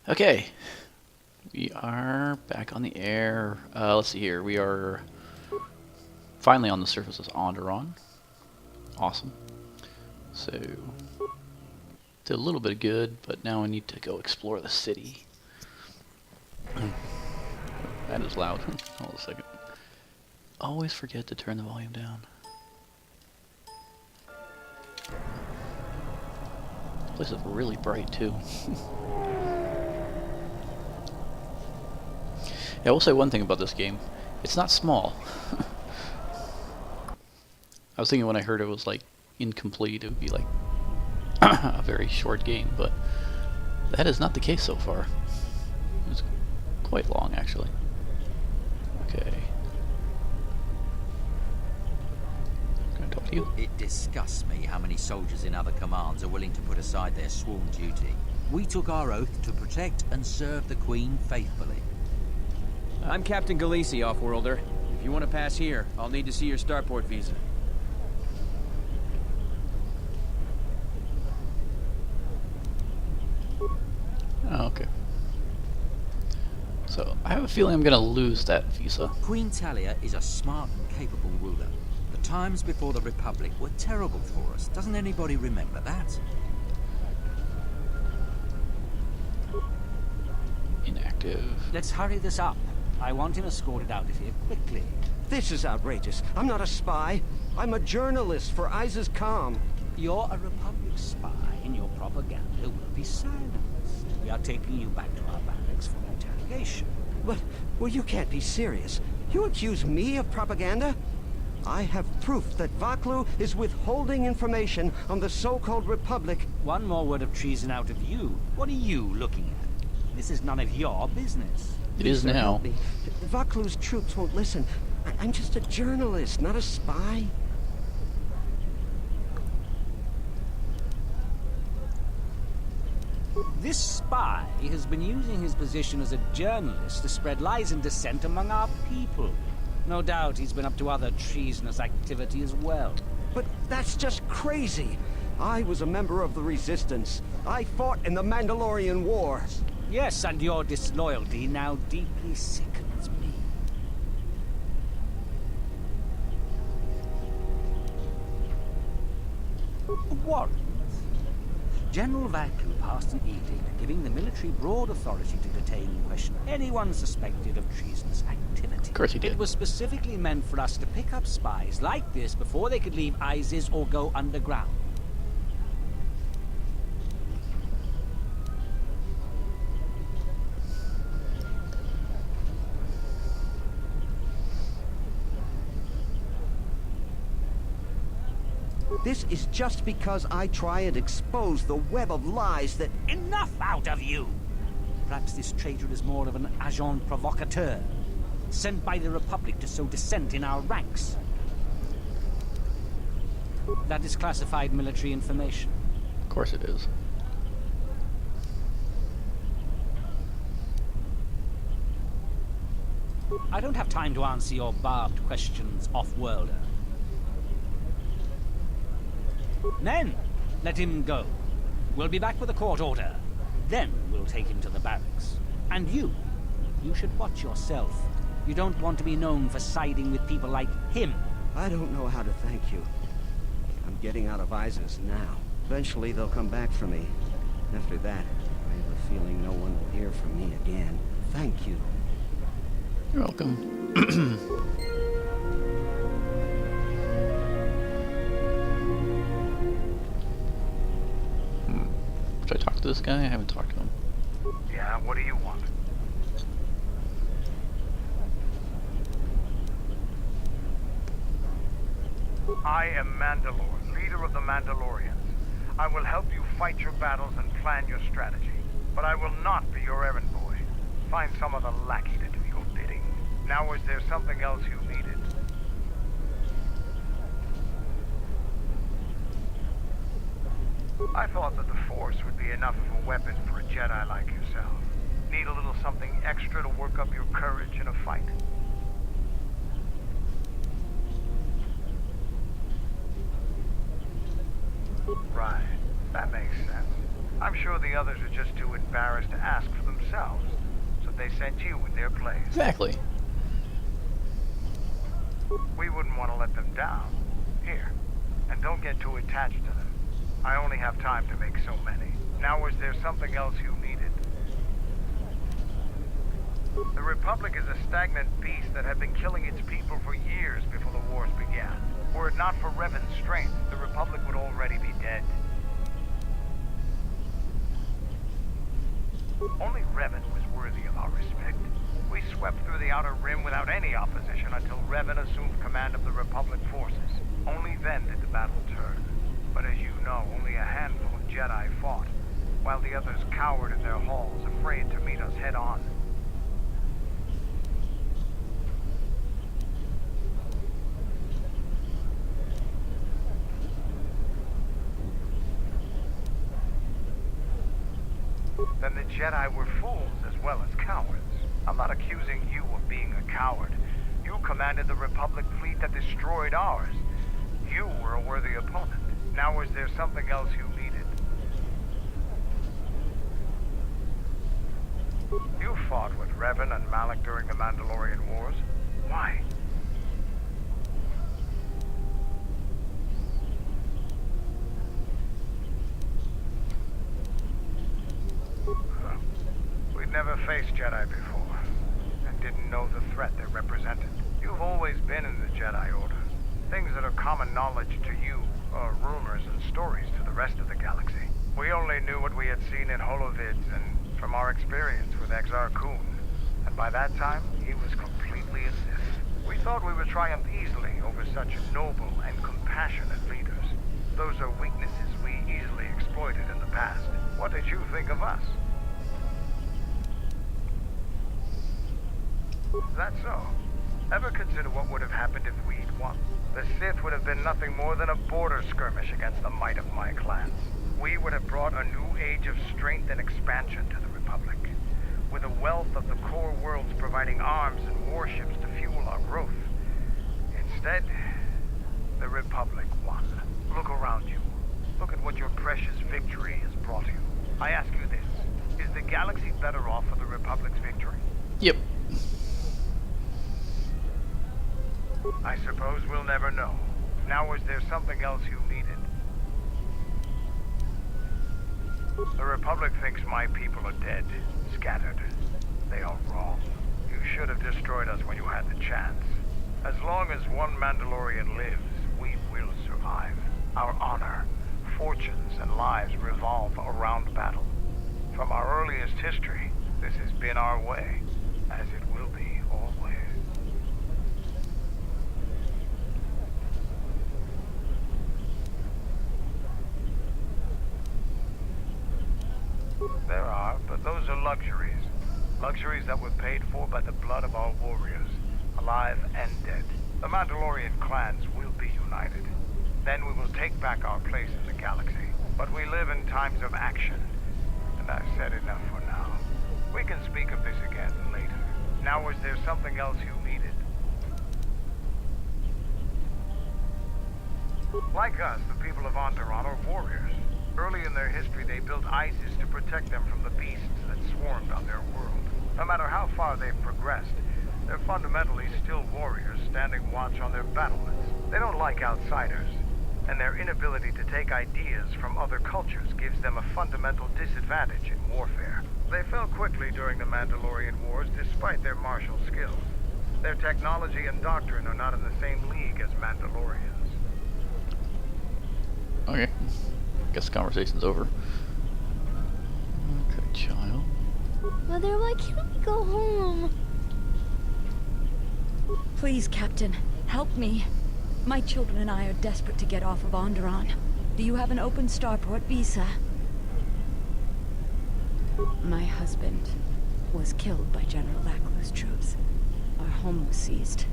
Okay, we are back on the air. Let's see here. We are finally on the surface of Onderon. Awesome. So, did a little bit of good, but now I need to go explore the city. That is loud. Hold on a second. Always forget to turn the volume down. This place is really bright too. Yeah, I will say one thing about this game. It's not small. I was thinking when I heard it was like incomplete, it would be like a very short game, but that is not the case so far. It's quite long actually. Okay. Can I talk to you? It disgusts me how many soldiers in other commands are willing to put aside their sworn duty. We took our oath to protect and serve the Queen faithfully. I'm Captain Galisi, Offworlder. If you want to pass here, I'll need to see your starport visa. Oh, okay. So, I have a feeling I'm gonna lose that visa. Queen Talia is a smart and capable ruler. The times before the Republic were terrible for us. Doesn't anybody remember that? Inactive. Let's hurry this up. I want him escorted out of here quickly. This is outrageous. I'm not a spy. I'm a journalist for ISIS Com. You're a Republic spy, and your propaganda will be silenced. We are taking you back to our barracks for interrogation. But, well, you can't be serious. You accuse me of propaganda? I have proof that Vaklu is withholding information on the so-called Republic. One more word of treason out of you. What are you looking at? This is none of your business. It is now. Vaklu's troops won't listen. I'm just a journalist, not a spy. This spy has been using his position as a journalist to spread lies and dissent among our people. No doubt he's been up to other treasonous activity as well. But that's just crazy. I was a member of the Resistance. I fought in the Mandalorian War. Yes, and your disloyalty now deeply sickens me. Warrant. General Vaklu passed an edict giving the military broad authority to detain and question anyone suspected of treasonous activity. Of course he did. It was specifically meant for us to pick up spies like this before they could leave ISIS or go underground. This is just because I try and expose the web of lies that... Enough out of you! Perhaps this traitor is more of an agent provocateur, sent by the Republic to sow dissent in our ranks. That is classified military information. Of course it is. I don't have time to answer your barbed questions, off-worlder. Men, let him go. We'll be back with a court order. Then we'll take him to the barracks. And you should watch yourself. You don't want to be known for siding with people like him. I don't know how to thank you. I'm getting out of ISIS now. Eventually they'll come back for me. After that, I have a feeling no one will hear from me again. Thank you. You're welcome. Should I talk to this guy? I haven't talked to him. Yeah, what do you want? I am Mandalore, leader of the Mandalorians. I will help you fight your battles and plan your strategy. But I will not be your errand boy. Find some other lackey to do your bidding. Now, is there something else you needed? I thought that the Force would be enough of a weapon for a Jedi like yourself. Need a little something extra to work up your courage in a fight. Right, that makes sense. I'm sure the others are just too embarrassed to ask for themselves, so they sent you in their place. Exactly. We wouldn't want to let them down. Here, and don't get too attached to them. I only have time to make so many. Now, was there something else you needed? The Republic is a stagnant beast that had been killing its people for years before the wars began. Were it not for Revan's strength, the Republic would already be dead. Only Revan was worthy of our respect. We swept through the Outer Rim without any opposition until Revan assumed command of the Republic forces. Only then did the battle turn. But as you know, only a handful of Jedi fought, while the others cowered in their halls, afraid to meet us head-on. Then the Jedi were fools as well as cowards. I'm not accusing you of being a coward. You commanded the Republic fleet that destroyed ours. You were a worthy opponent. Now, was there something else you needed? You fought with Revan and Malak during the Mandalorian Wars. Why? We'd never faced Jedi before, and didn't know the threat they represented. You've always been in the Jedi Order. Things that are common knowledge to you are rumors and stories to the rest of the galaxy. We only knew what we had seen in holovids and from our experience with Exar Kun. And by that time, he was completely a Sith. We thought we would triumph easily over such noble and compassionate leaders. Those are weaknesses we easily exploited in the past. What did you think of us? That's so. Ever consider what would have happened if we'd won? The Sith would have been nothing more than a border skirmish against the might of my clans. We would have brought a new age of strength and expansion to the Republic, with a wealth of the core worlds providing arms and warships to fuel our growth. Instead, the Republic won. Look around you. Look at what your precious victory has brought you. I ask you this, is the galaxy better off for the Republic's victory? Yep. I suppose we'll never know. Now, was there something else you needed? The Republic thinks my people are dead, scattered. They are wrong. You should have destroyed us when you had the chance. As long as one Mandalorian lives, we will survive. Our honor, fortunes, and lives revolve around battle. From our earliest history, this has been our way, as it will be always. There are, but those are luxuries. Luxuries that were paid for by the blood of our warriors, alive and dead. The Mandalorian clans will be united. Then we will take back our place in the galaxy. But we live in times of action, and I've said enough for now. We can speak of this again later. Now, was there something else you needed? Like us, the people of Onderon are warriors. Early in their history, they built ISIS to protect them from the beasts that swarmed on their world. No matter how far they've progressed, they're fundamentally still warriors standing watch on their battlements. They don't like outsiders, and their inability to take ideas from other cultures gives them a fundamental disadvantage in warfare. They fell quickly during the Mandalorian Wars despite their martial skills. Their technology and doctrine are not in the same league as Mandalorians. Okay. Guess the conversation's over. Okay, child. Mother, why can't we go home? Please, Captain, help me. My children and I are desperate to get off of Onderon. Do you have an open starport visa? My husband was killed by General Lacklu's troops. Our home was seized,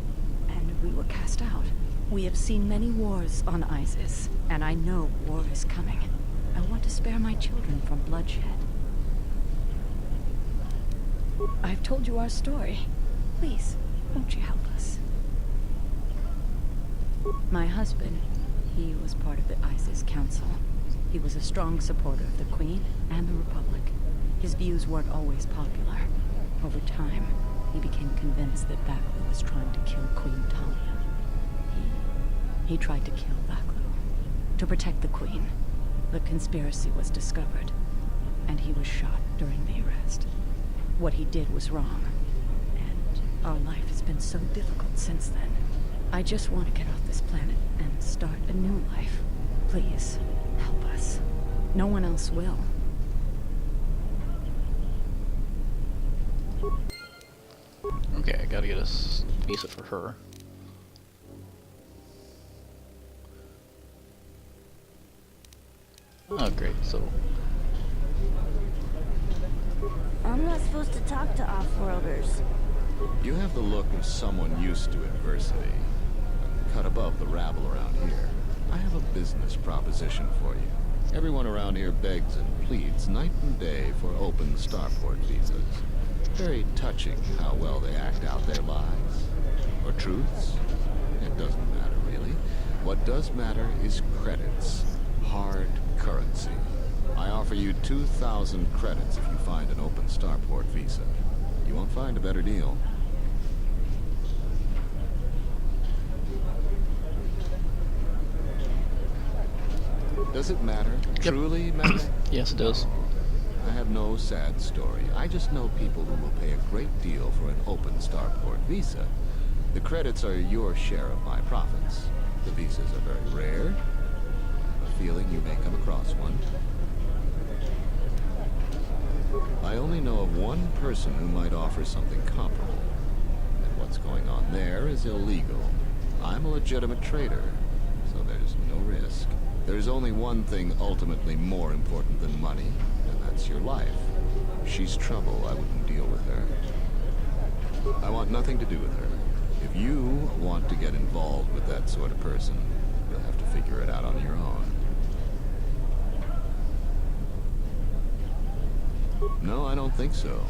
and we were cast out. We have seen many wars on Isis, and I know war is coming. I want to spare my children from bloodshed. I've told you our story. Please, won't you help us? My husband, he was part of the ISIS Council. He was a strong supporter of the Queen and the Republic. His views weren't always popular. Over time, he became convinced that Vaklu was trying to kill Queen Talia. He tried to kill Vaklu. To protect the Queen, the conspiracy was discovered, and he was shot during the arrest. What he did was wrong, and our life has been so difficult since then. I just want to get off this planet and start a new life. Please, help us. No one else will. Okay, I gotta get a visa for her. Oh, great, so... I'm not supposed to talk to off-worlders. You have the look of someone used to adversity. Cut above the rabble around here. I have a business proposition for you. Everyone around here begs and pleads night and day for open starport visas. Very touching how well they act out their lies. Or truths. It doesn't matter, really. What does matter is credits. Hard currency. I offer you 2,000 credits if you find an open starport visa. You won't find a better deal. Does it matter? Yep. Truly matter? Yes, it does. I have no sad story. I just know people who will pay a great deal for an open starport visa. The credits are your share of my profits. The visas are very rare. I have a feeling you may come across one. I only know of one person who might offer something comparable. And what's going on there is illegal. I'm a legitimate trader, so there's no risk. There's only one thing ultimately more important than money, and that's your life. If she's trouble, I wouldn't deal with her. I want nothing to do with her. If you want to get involved with that sort of person, you'll have to figure it out on your own. No, I don't think so.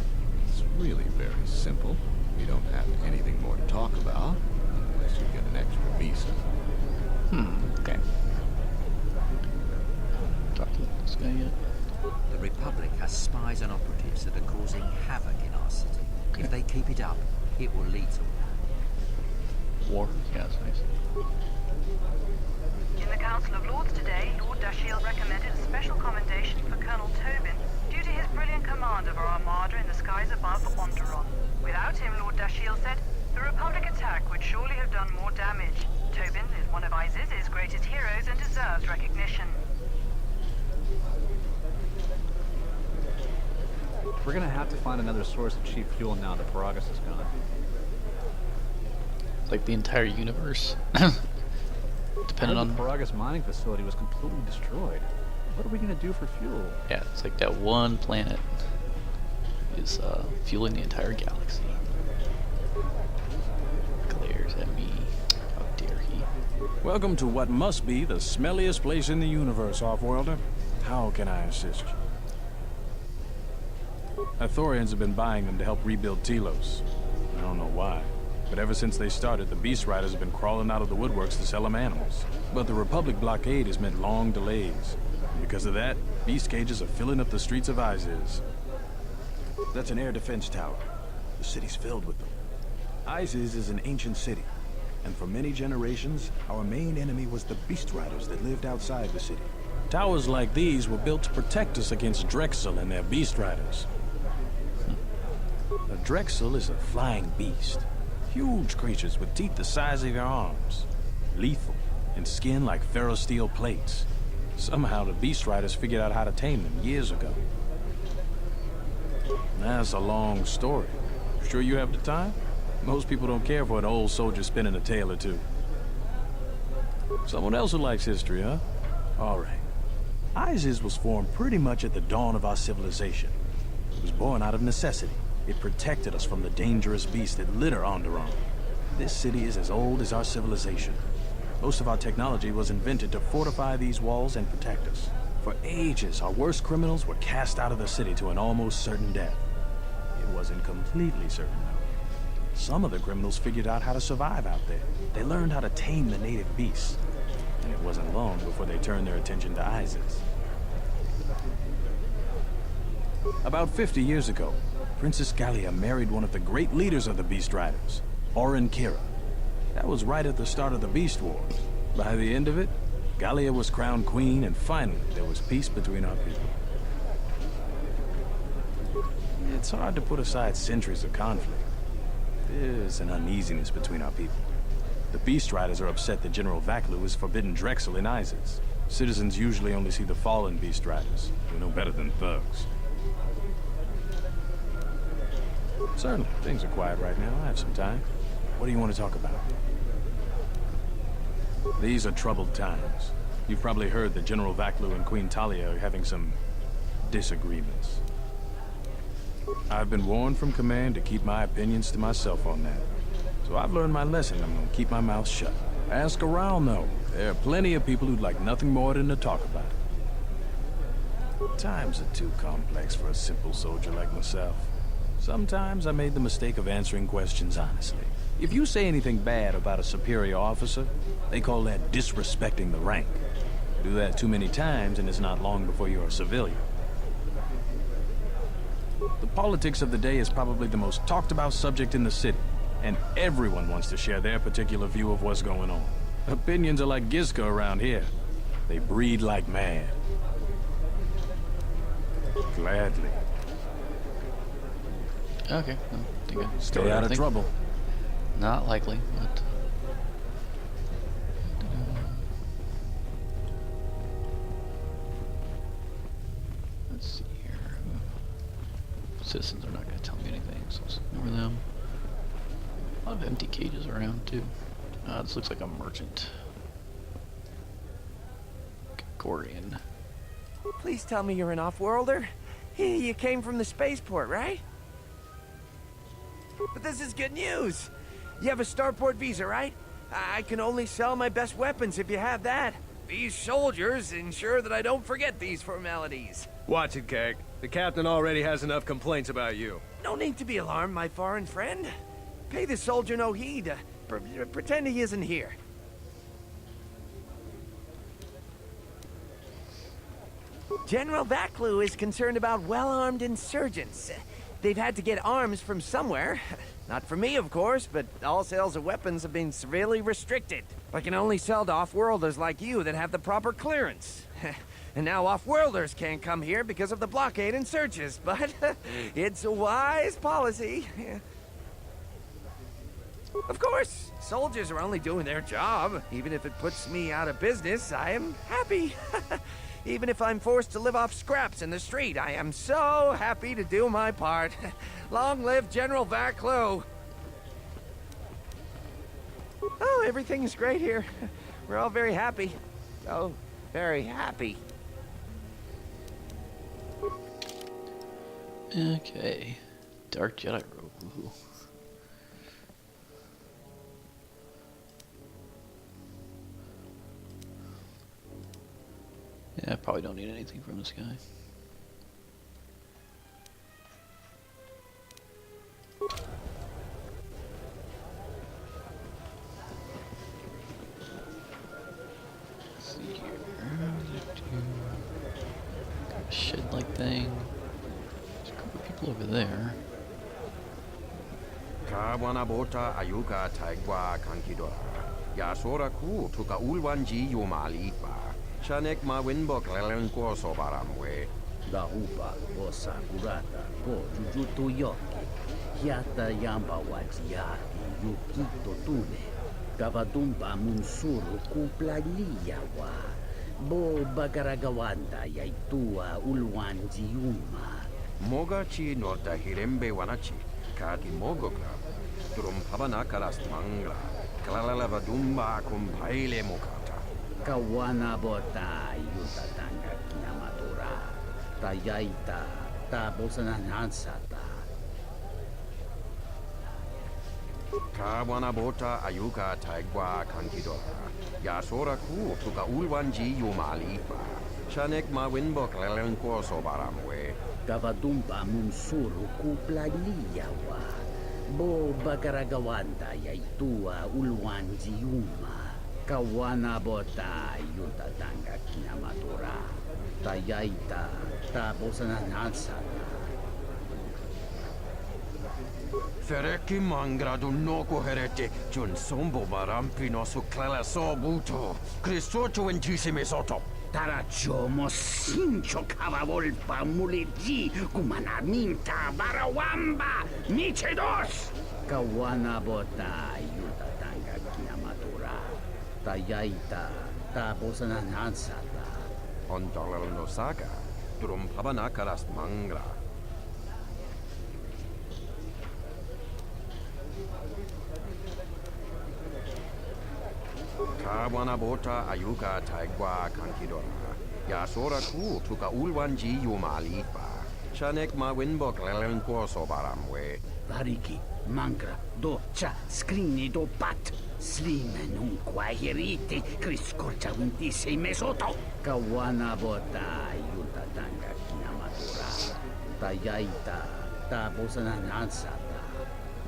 It's really very simple. We don't have anything more to talk about, unless you get an extra visa. Okay. Talk to this guy yet? The Republic has spies and operatives that are causing havoc in our city. If they keep it up, it will lead to War? Yeah, that's nice. In the Council of Lords today, Lord Dashiell recommended a special commendation for Colonel Tobin due to his brilliant command of our armada in the skies above Onderon. Without him, Lord Dashiell said, the Republic attack would surely have done more damage. Tobin is one of Iziz's greatest heroes and deserves recognition. We're gonna have to find another source of cheap fuel now that Paragus is gone. Like the entire universe. Depending on... The Paragus mining facility was completely destroyed. What are we gonna do for fuel? Yeah, it's like that one planet is fueling the entire galaxy. Glares at me. How dare he. Welcome to what must be the smelliest place in the universe, Off-Worlder. How can I assist you? Ithorians have been buying them to help rebuild Telos. I don't know why, but ever since they started, the Beast Riders have been crawling out of the woodworks to sell them animals. But the Republic blockade has meant long delays. Because of that, beast cages are filling up the streets of Iziz. That's an air defense tower. The city's filled with them. Iziz is an ancient city, and for many generations, our main enemy was the Beast Riders that lived outside the city. Towers like these were built to protect us against Drexel and their Beast Riders. A Drexel is a flying beast. Huge creatures with teeth the size of your arms. Lethal, and skin like ferrosteel plates. Somehow the Beast Riders figured out how to tame them years ago. That's a long story. Sure you have the time? Most people don't care for an old soldier spinning a tale or two. Someone else who likes history, huh? Alright. Iziz was formed pretty much at the dawn of our civilization. It was born out of necessity. It protected us from the dangerous beasts that litter Onderon. This city is as old as our civilization. Most of our technology was invented to fortify these walls and protect us. For ages, our worst criminals were cast out of the city to an almost certain death. It wasn't completely certain, though. Some of the criminals figured out how to survive out there. They learned how to tame the native beasts. And it wasn't long before they turned their attention to Iziz. About 50 years ago, Princess Gallia married one of the great leaders of the Beast Riders, Orin Kira. That was right at the start of the Beast Wars. By the end of it, Gallia was crowned queen, and finally there was peace between our people. It's hard to put aside centuries of conflict. There's an uneasiness between our people. The Beast Riders are upset that General Vaklu has forbidden Drexel in Isis. Citizens usually only see the fallen Beast Riders, who know better than thugs. Certainly, things are quiet right now. I have some time. What do you want to talk about? These are troubled times. You've probably heard that General Vaklu and Queen Talia are having some disagreements. I've been warned from command to keep my opinions to myself on that. So I've learned my lesson. I'm gonna keep my mouth shut. Ask around, though. There are plenty of people who'd like nothing more than to talk about it. Times are too complex for a simple soldier like myself. Sometimes I made the mistake of answering questions honestly. If you say anything bad about a superior officer, they call that disrespecting the rank. Do that too many times and it's not long before you're a civilian. The politics of the day is probably the most talked about subject in the city, and everyone wants to share their particular view of what's going on. Opinions are like Gizka around here. They breed like mad. Gladly. Okay, well, I think I Stay out of trouble. Not likely, but... Let's see here. Citizens are not going to tell me anything, so let's ignore them. A lot of empty cages around, too. This looks like a merchant. Gregorian. Please tell me you're an off-worlder. You came from the spaceport, right? But this is good news. You have a starport visa, right? I can only sell my best weapons if you have that. These soldiers ensure that I don't forget these formalities. Watch it, Keg. The captain already has enough complaints about you. No need to be alarmed, my foreign friend. Pay the soldier no heed. Pretend he isn't here. General Vaklu is concerned about well-armed insurgents. They've had to get arms from somewhere. Not from me, of course, but all sales of weapons have been severely restricted. I can only sell to off-worlders like you that have the proper clearance. And now off-worlders can't come here because of the blockade and searches, but it's a wise policy. Of course, soldiers are only doing their job. Even if it puts me out of business, I am happy. Even if I'm forced to live off scraps in the street, I am so happy to do my part. Long live General Vaklu! Oh, everything's great here. We're all very happy. Oh, very happy. Okay. Dark Jedi robe. Ooh. Yeah, I probably don't need anything from this guy. Let's see here. Got a shed-like thing. There's a couple of people over there. Kawanabota ayuka taigwa kankidora. Yasora ku tuka ulwanji yomalipa. Shanek ma winbok lelenko sobaramwe. Dahupa bosa kurata ko jujutu yoki. Hiata yamba wajiaki yukito tune. Kavadumba munsuru kuplaliyawa. Bo bagaragawanda yaitua ulwanji yuma. Mogachi norta hirembe wanachi. Kati mogoka. Drum pabana kalas mangla. Kalalava dumba kumpaile mokata. Kawana bota yutatanga kinamatura. Tayaita tabosananansata. Kawana bota ayuka taigwa kankidora. Yasora ku tuka ulwanji yomalipa. Shanek ma winbok lelenko sobaramwe. Kavadumba munsuru kuplaliyawa. Bo bagaragawanda yaitua ulwanji yuma. Kawana bota yutatanga kinamatura. Tayaita tabosananansata. Fereki mangradu noko herete jun sombo barampino su clela sobuto. Cristocho intissime soto. Tarachomo sincho kavavolpa muliji kumanaminta barawamba michedos. Kawana bota yuta tanga kinamatura. Tayaita tabosanan hansata. Ondolal no saga. Durum pabanakaras mangra. Kawana bota ayuka taigwa kankidora. Yasora ku tuka ulwanji yumalitba. Chanek ma winbok lelen corso baramwe. Variki, mangra, doccia, scrini do pat. Slime non quahiriti, criscorcia vintise mesoto. Kawana bota yuta tanga kinamatura. Tayaita tabosanan hansata.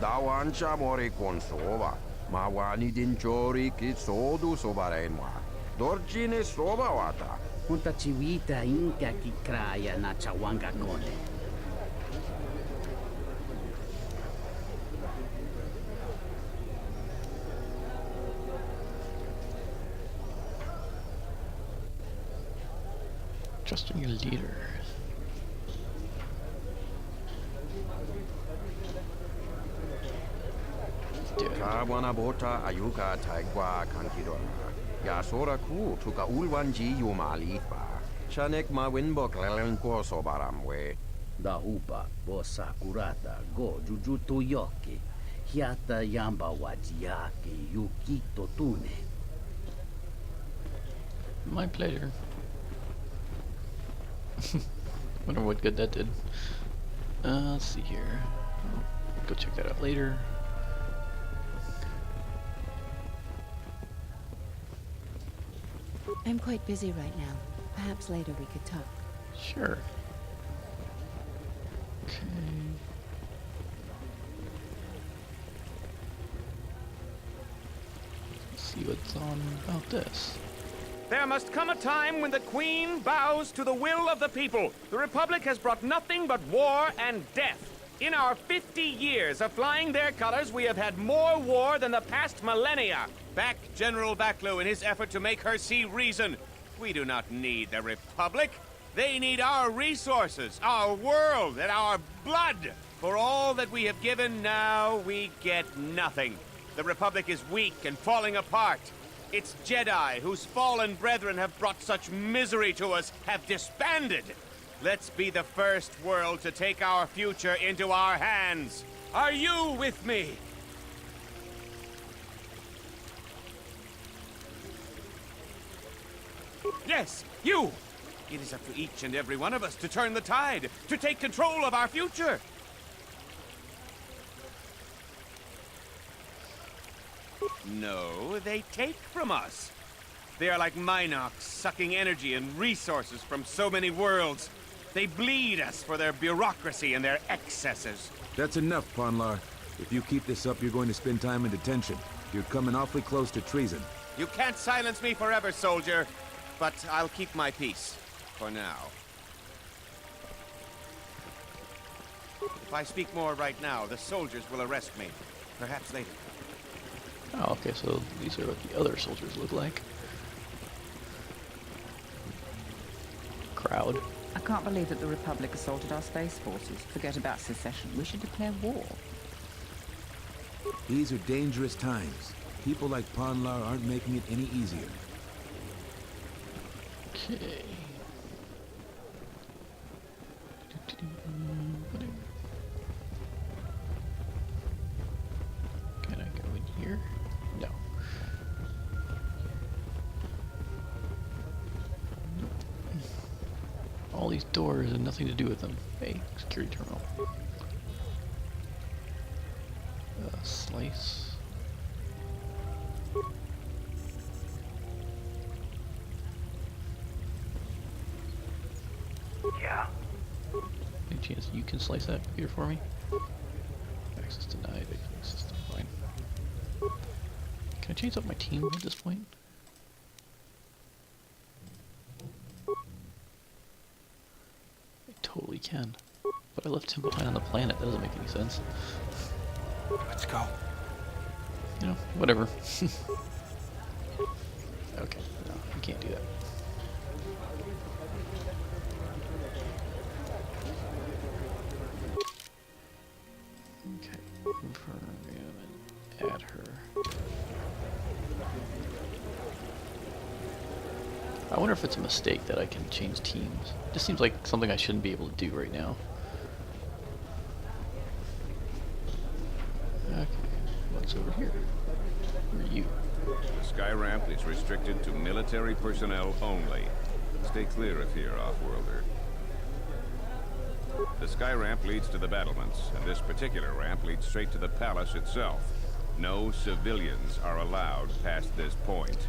Dawancha mori consova. Mawani dinchori ki sodu sobarenwa. Dorjine sobawata. Unta civita inca ki kraya na chawanga kone. Trusting your leader. Kawana bota ayuka taigwa kankidora. Yasora ku tuka ulwanji yumalitba. Chanek ma winbok lelen corso baramwe. Da upa bosa kurata go jujuto yoki. Hiata yamba wajiaki yukito tune. My pleasure. Wonder what good that did. Let's see here. I'll go check that out later. I'm quite busy right now. Perhaps later we could talk. Sure. Okay. Let's see what's on about this. There must come a time when the Queen bows to the will of the people. The Republic has brought nothing but war and death. In our 50 years of flying their colors, we have had more war than the past millennia. Back General Baclo in his effort to make her see reason. We do not need the Republic. They need our resources, our world, and our blood. For all that we have given, now we get nothing. The Republic is weak and falling apart. Its Jedi, whose fallen brethren have brought such misery to us, have disbanded. Let's be the first world to take our future into our hands. Are you with me? Yes, you! It is up to each and every one of us to turn the tide, to take control of our future. No, they take from us. They are like Minox, sucking energy and resources from so many worlds. They bleed us for their bureaucracy and their excesses. That's enough, Ponlar. If you keep this up, you're going to spend time in detention. You're coming awfully close to treason. You can't silence me forever, soldier. But I'll keep my peace. For now. If I speak more right now, the soldiers will arrest me. Perhaps later. Oh, okay, so these are what the other soldiers look like. Crowd. I can't believe that the Republic assaulted our space forces. Forget about secession. We should declare war. These are dangerous times. People like Ponlar aren't making it any easier. Okay. Can I go in here? No. All these doors and nothing to do with them. Hey, security terminal. Slice. Yeah. Any chance you can slice that here for me? Access denied. System fine. Can I change up my team at this point? I totally can. But I left him behind on the planet. That doesn't make any sense. Let's go. You know, whatever. Okay, no, you can't do that. Okay, add her. I wonder if it's a mistake that I can change teams. Just seems like something I shouldn't be able to do right now. Okay, what's over here? Who are you? The sky ramp is restricted to military personnel only. Stay clear of here, Offworlder. The sky ramp leads to the battlements, and this particular ramp leads straight to the palace itself. No civilians are allowed past this point.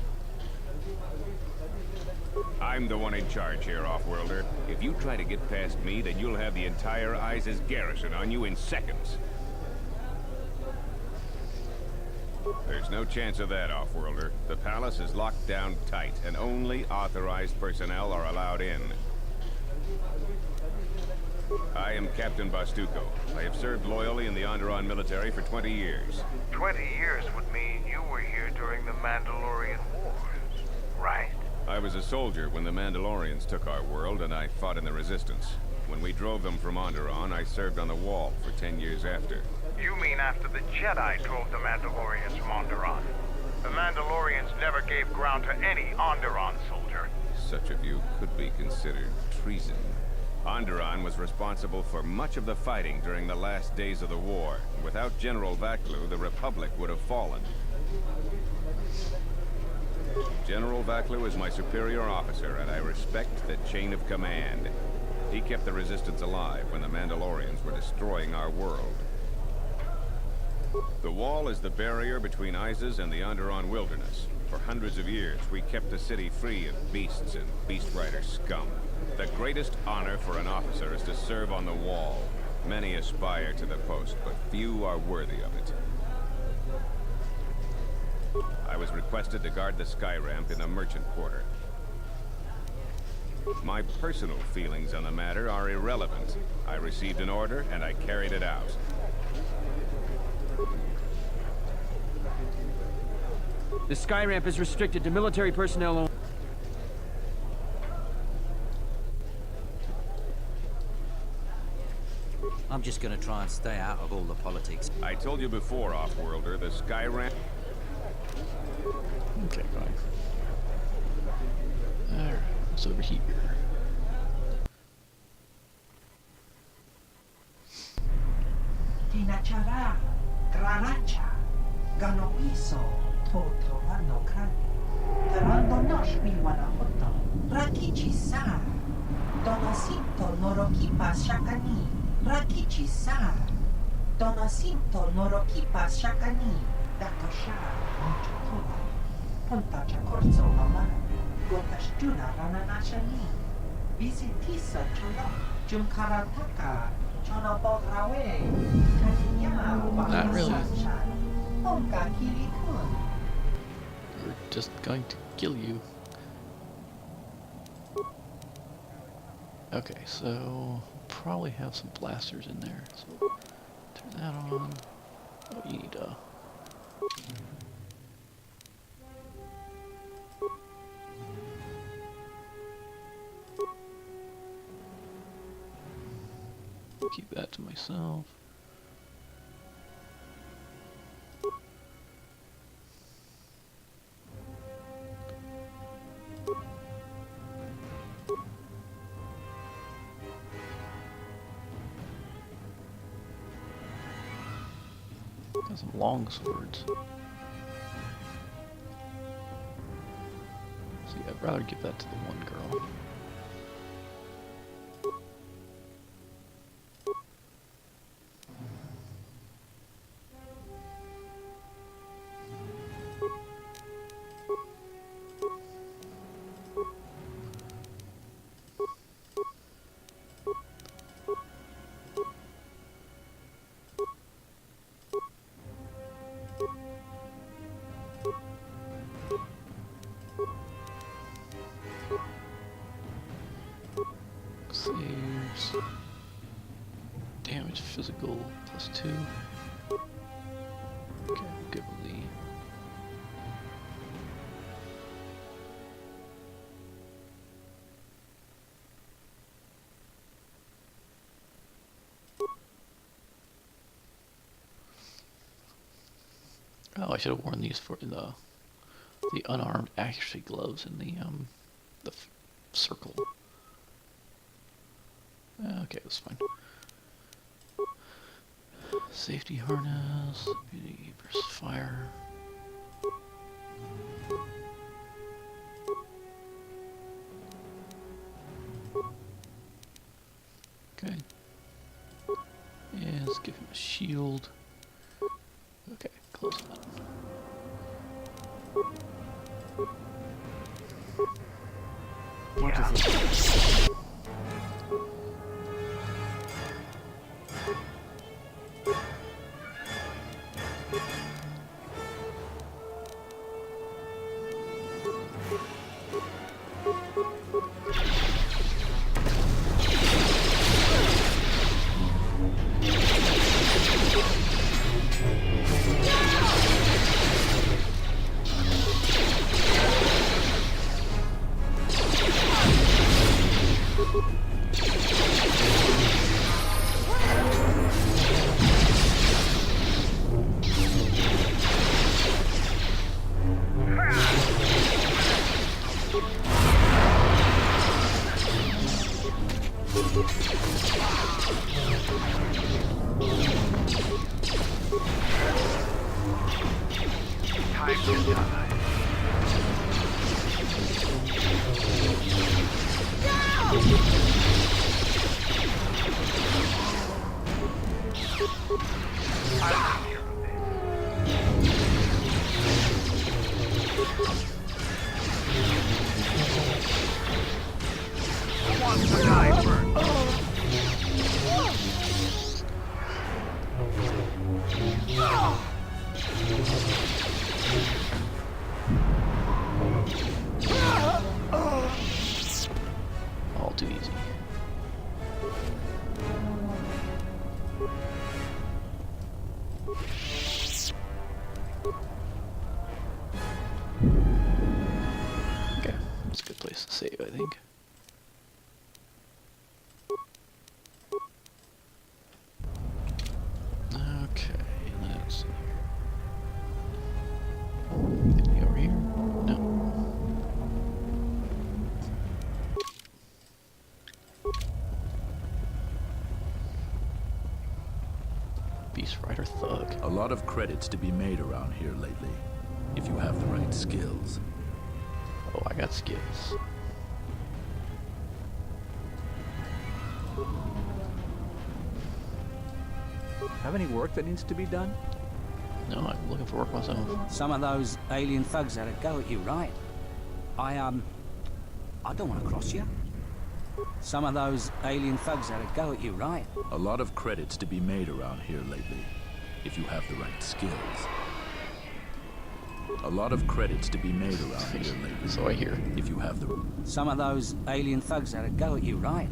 I'm the one in charge here, Offworlder. If you try to get past me, then you'll have the entire ISIS garrison on you in seconds. There's no chance of that, Offworlder. The palace is locked down tight, and only authorized personnel are allowed in. I am Captain Bastuco. I have served loyally in the Onderon military for 20 years. 20 years would mean you were here during the Mandalorian Wars, right? I was a soldier when the Mandalorians took our world, and I fought in the Resistance. When we drove them from Onderon, I served on the Wall for 10 years after. You mean after the Jedi drove the Mandalorians from Onderon? The Mandalorians never gave ground to any Onderon soldier. Such a view could be considered treason. Onderon was responsible for much of the fighting during the last days of the war. Without General Vaklu, the Republic would have fallen. General Vaklu is my superior officer, and I respect the chain of command. He kept the Resistance alive when the Mandalorians were destroying our world. The Wall is the barrier between ISIS and the Onderon wilderness. For hundreds of years, we kept the city free of beasts and Beast Rider scum. The greatest honor for an officer is to serve on the Wall. Many aspire to the post, but few are worthy of it. I was requested to guard the sky ramp in the merchant quarter. My personal feelings on the matter are irrelevant. I received an order, and I carried it out. The sky ramp is restricted to military personnel only. I'm just gonna try and stay out of all the politics. I told you before, Offworlder, the sky ramp... Okay, fine. Alright, what's over here? Tinachara, Graracha, Ganopiso, Toto Anokan, Terando Noshmi Wanahoto, Rakichi Sa, Donasinto Norokipa Shakani, Rakichi Sa, Donasinto Norokipa Shakani, Dakosha, Monchotola, Ponta Chacorzo Mama, Gotashjuna Rananashani, Visitisa Chola, Jumkarataka, Not really. We're just going to kill you. Okay, so probably have some blasters in there. So turn that on. Oh, you need keep that to myself. Got some long swords. See, I'd rather give that to the one girl. Saves. Damage physical +2. Okay, Ghibli. Oh, I should have worn these for the unarmed accuracy gloves in the circle. Okay, that's fine. Safety harness, beauty versus fire. Okay. And let's give him a shield. Okay, close that. What is it? Time to die. I'll take care of this. Who wants to die first? All too easy. Okay, that's a good place to save, I think. Okay, let's see. Anything over here? No. Beast Rider Thug. A lot of credits to be made around here lately, if you have the right skills. Oh, I got skills. Have any work that needs to be done? No, I'm looking for work myself. Some of those alien thugs had a go at you, right? I don't want to cross you. Some of those alien thugs had a go at you, right? A lot of credits to be made around here lately, if you have the right skills. A lot of credits to be made around here lately. So I hear. If you have the... Some of those alien thugs had a go at you, right?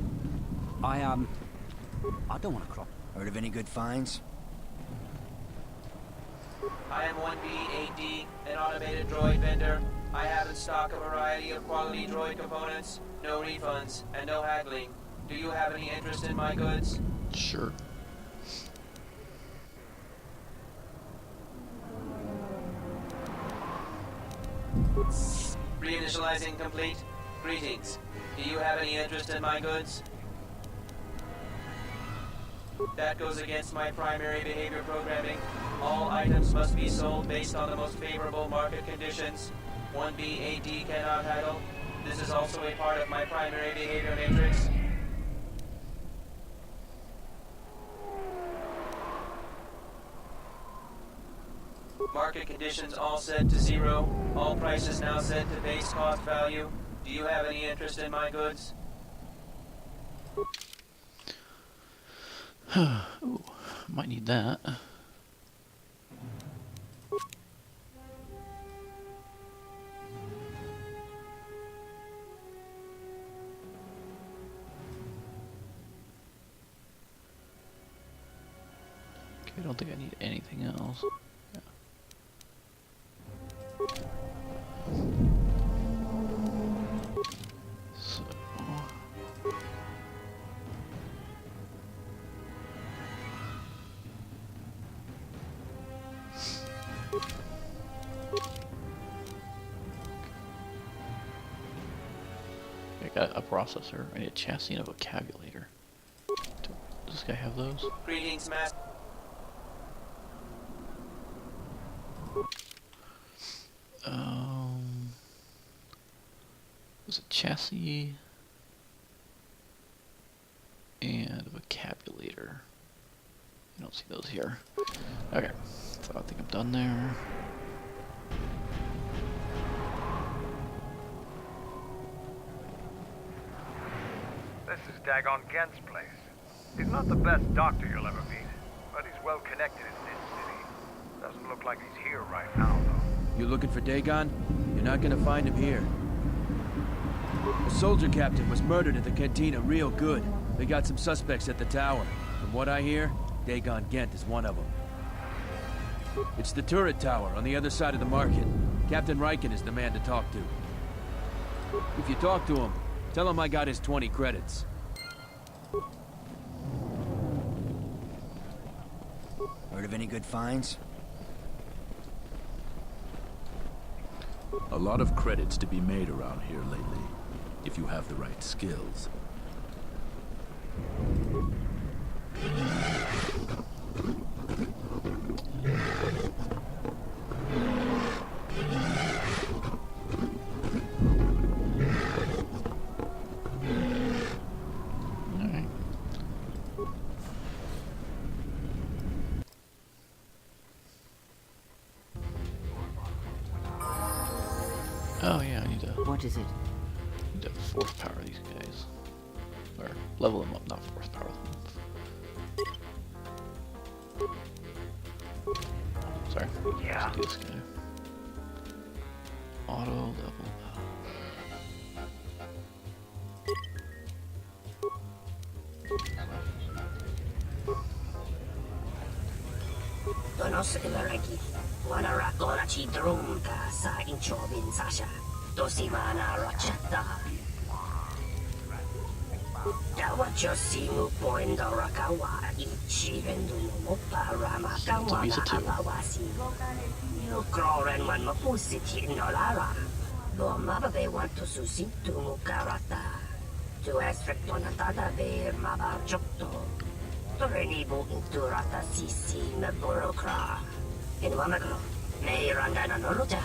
I don't want to cross. Heard of any good finds? I am 1B-AD, an automated droid vendor. I have in stock a variety of quality droid components, no refunds, and no haggling. Do you have any interest in my goods? Sure. Reinitializing complete. Greetings. Do you have any interest in my goods? That goes against my primary behavior programming. All items must be sold based on the most favorable market conditions. 1B-AD cannot haggle. This is also a part of my primary behavior matrix. Market conditions all set to 0. All prices now set to base cost value. Do you have any interest in my goods? Ooh, might need that. Okay, I don't think I need anything else. Yeah. So. I got a processor. I need a chassis and a vocabulator. Does this guy have those? Greetings, Master. Was it chassis and a vocabulator? I don't see those here. Okay, so I think I'm done there. This is Dagon Gent's place. He's not the best doctor you'll ever meet, but he's well connected in this city. Doesn't look like he's here right now, though. You looking for Dagon? You're not gonna find him here. A soldier captain was murdered at the cantina real good. They got some suspects at the tower. From what I hear, Dagon Gent is one of them. It's the turret tower on the other side of the market. Captain Riken is the man to talk to. If you talk to him, tell him I got his 20 credits. Heard of any good finds? A lot of credits to be made around here lately, if you have the right skills. Oh yeah, I need to. What is it? Need to force power these guys, or level them up, not force power them. Sorry. Yeah. Let's do this guy. Auto level up. Donos ilaragi, wanara gora chi drumka sa inchobin sasha, dosimana rachata. Dawa josimu poindo rakawa, ichi vendu mo parama kawa abawasi. Ukroren man mapusiti nolara. Lo mababe want to susitu mukarata. Tu esfrektona tada ver mabarjokto. Torenibu inturata sisi me burokra. Inwamagro, me randana noruta.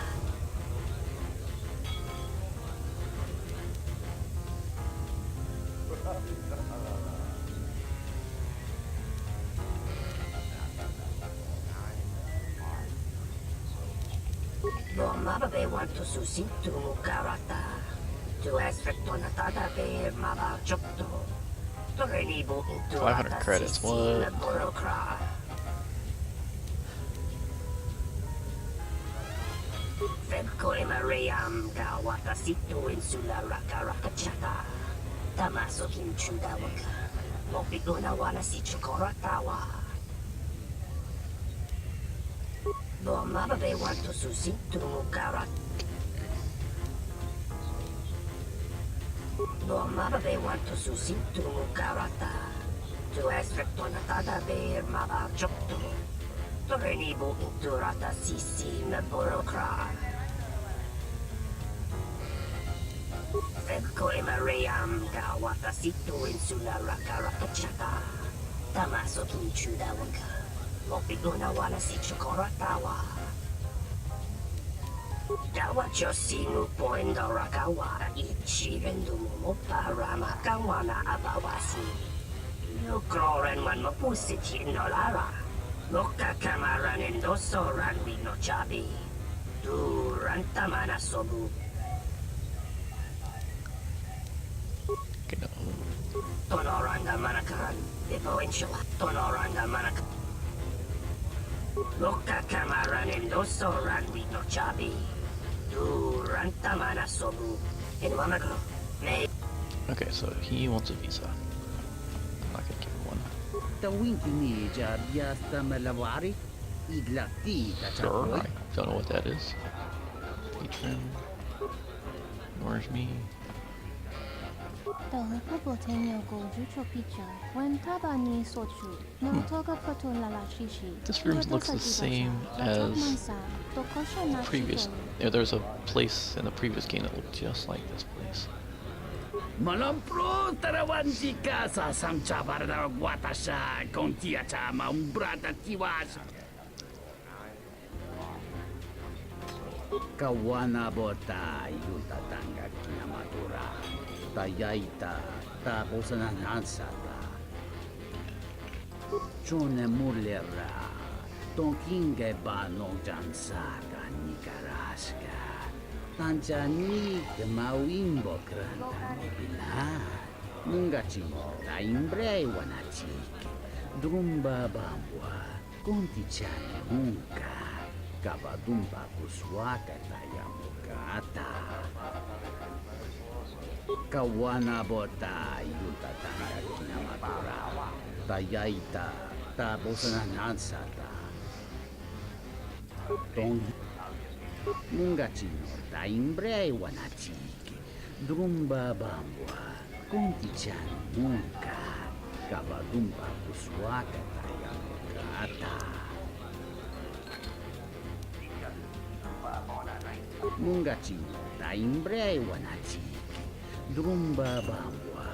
Lo mababe want to susitu mukarata. Tu esfrektona tada ver mabarjokto. 500 credits, what? Febko Mariam Gawata Situ Insula Raka Rakachata Tamaso Kinchuda Waka Mopiguna Wana Sichukoratawa Lo Mababe want to Susitu Mukarat Lo mababe want to susitu mukarata. Tu esfrektona tada ver mabarjokto. Torenibu inturata sisi me burokra. Febko Mariam Gawata Situ Insula Raka Rakachata Tamaso Kinchuda Waka Mopiguna Wana Sichukoratawa Dawa josimu poindo rakawa ichi vendu mo parama kawana abawasi. Ukroren man mapusiti nolara. Loka kamaran endoso ranwi no chabi. Duranta mana sobu. Tonoranga manakan. Depo inshallah. Tonoranga manakan. Loka kamaran endoso ranwi no chabi. Okay, so he wants a visa. I'm not gonna give him one. Tawinkinija biasta malawari idlati Sure, I don't know what that is. Patron. Ignores me. This room looks the same as previous. There's a place in the previous game that looked just like this place. Malampro tarawanji casa samcha barda guatasha contiata maumbrata tiwas. Kawana bota yuta tanga kinamatura. Tayaita ta bosanan hansata. Chone mulera. Tonkinge ba no jansaka nikaraska. Tanjani ke mawimbo kranta nobila. Mungachimo ta imbrei wanachik. Drumba bambwa. Contichane hunka. Kabadumba kuswaka tayamukata. Kawana bota yuta tanga kinamatura. Tayaita ta bosanan hansata. Tong Mungachino ta imbrei wanachiki. Drumba bambwa. Contichan munka. Kabadumba kuswaka tayamukata. Mungachino ta imbrei wanachiki. Drumba bambwa.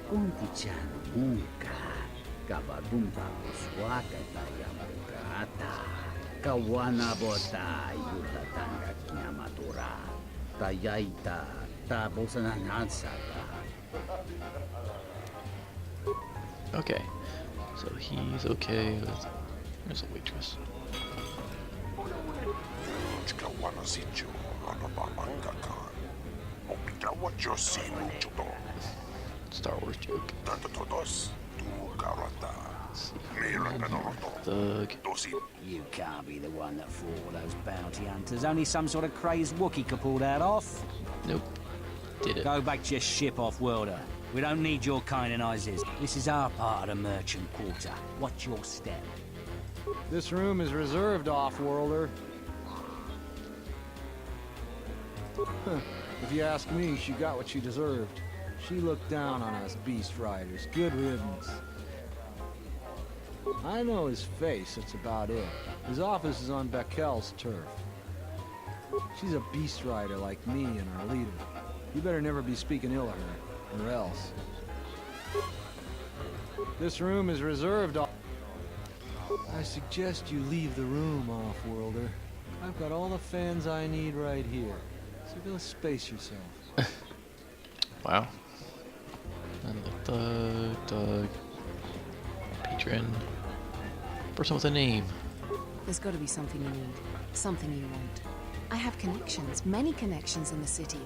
Contichan munka. Kabadumba kuswaka tayamukata. Kawana bota yuta tanga kinamatura. Tayaita ta bosanan hansata. Okay, so he's okay with. There's a waitress. Star Wars joke. Thug. You can't be the one that fought all those bounty hunters. Only some sort of crazed Wookiee could pull that off. Nope. Did it. Go back to your ship, off-worlder. We don't need your kind and Isis. This is our part of the merchant quarter. Watch your step. This room is reserved, off-worlder. If you ask me, she got what she deserved. She looked down on us beast riders. Good riddance. I know his face, that's about it. His office is on Bekel's turf. She's a beast rider like me and our leader. You better never be speaking ill of her, or else. This room is reserved. I suggest you leave the room, off-worlder. I've got all the fans I need right here. So go space yourself. Wow. And the thug. Patron. Person with a name. There's got to be something you need. Something you want. I have connections, many connections in the city.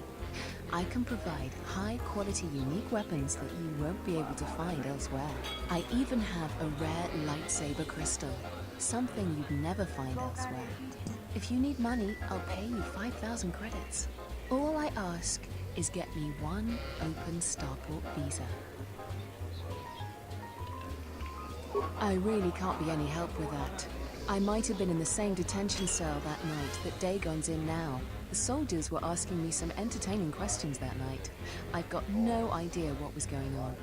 I can provide high-quality, unique weapons that you won't be able to find elsewhere. I even have a rare lightsaber crystal. Something you'd never find elsewhere. If you need money, I'll pay you 5,000 credits. All I ask is get me one open starport visa. I really can't be any help with that. I might have been in the same detention cell that night that Dagon's in now. The soldiers were asking me some entertaining questions that night. I've got no idea what was going on.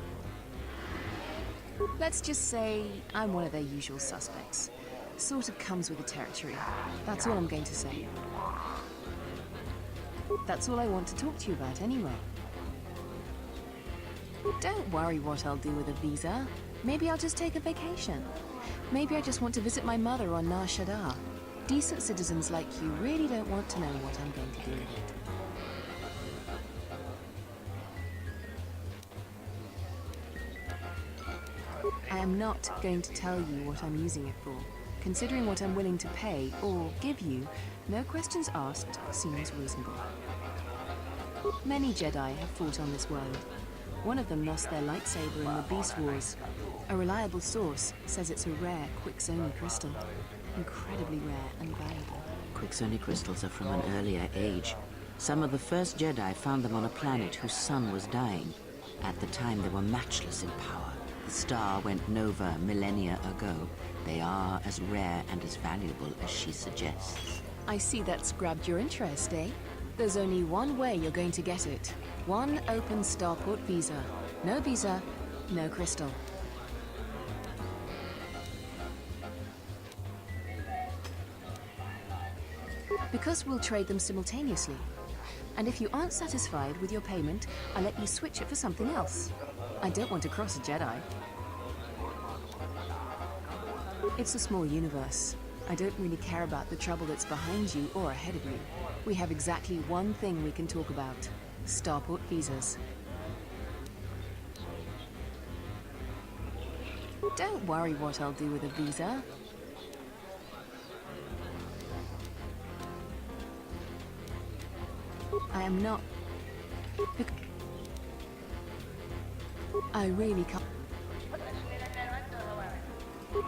Let's just say I'm one of their usual suspects. Sort of comes with the territory. That's all I'm going to say. That's all I want to talk to you about anyway. Don't worry what I'll do with a visa. Maybe I'll just take a vacation. Maybe I just want to visit my mother on Nar Shaddaa. Decent citizens like you really don't want to know what I'm going to do with it. I am not going to tell you what I'm using it for. Considering what I'm willing to pay or give you, no questions asked seems reasonable. Many Jedi have fought on this world. One of them lost their lightsaber in the Beast Wars. A reliable source says it's a rare Quixoni crystal. Incredibly rare and valuable. Quixoni crystals are from an earlier age. Some of the first Jedi found them on a planet whose sun was dying. At the time, they were matchless in power. The star went nova millennia ago. They are as rare and as valuable as she suggests. I see that's grabbed your interest, eh? There's only one way you're going to get it. One open starport visa. No visa, no crystal. Because we'll trade them simultaneously. And if you aren't satisfied with your payment, I'll let you switch it for something else. I don't want to cross a Jedi. It's a small universe. I don't really care about the trouble that's behind you or ahead of you. We have exactly one thing we can talk about. Starport visas. Don't worry what I'll do with a visa. I am not... I really can't...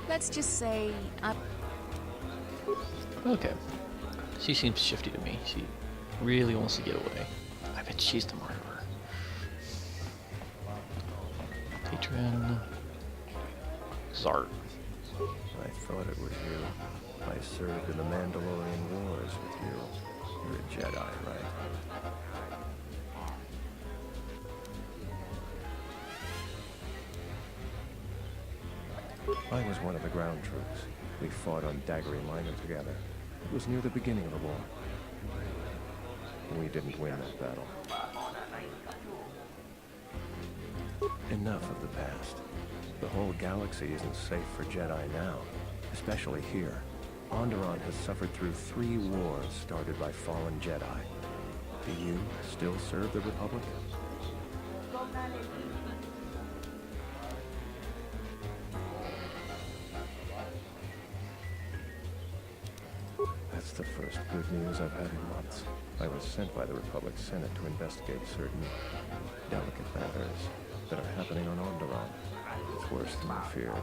Let's just say I'm... Okay. She seems shifty to me. She really wants to get away. I bet she's the murderer. Patron... Zart. I thought it was you. I served in the Mandalorian Wars with you. You're a Jedi, right? I was one of the ground troops. We fought on Daggery Minor together. It was near the beginning of the war. We didn't win that battle. Enough of the past. The whole galaxy isn't safe for Jedi now, especially here. Onderon has suffered through 3 wars started by fallen Jedi. Do you still serve the Republic? That's the first good news I've had in months. I was sent by the Republic Senate to investigate certain delicate matters that are happening on Onderon. It's worse than I feared.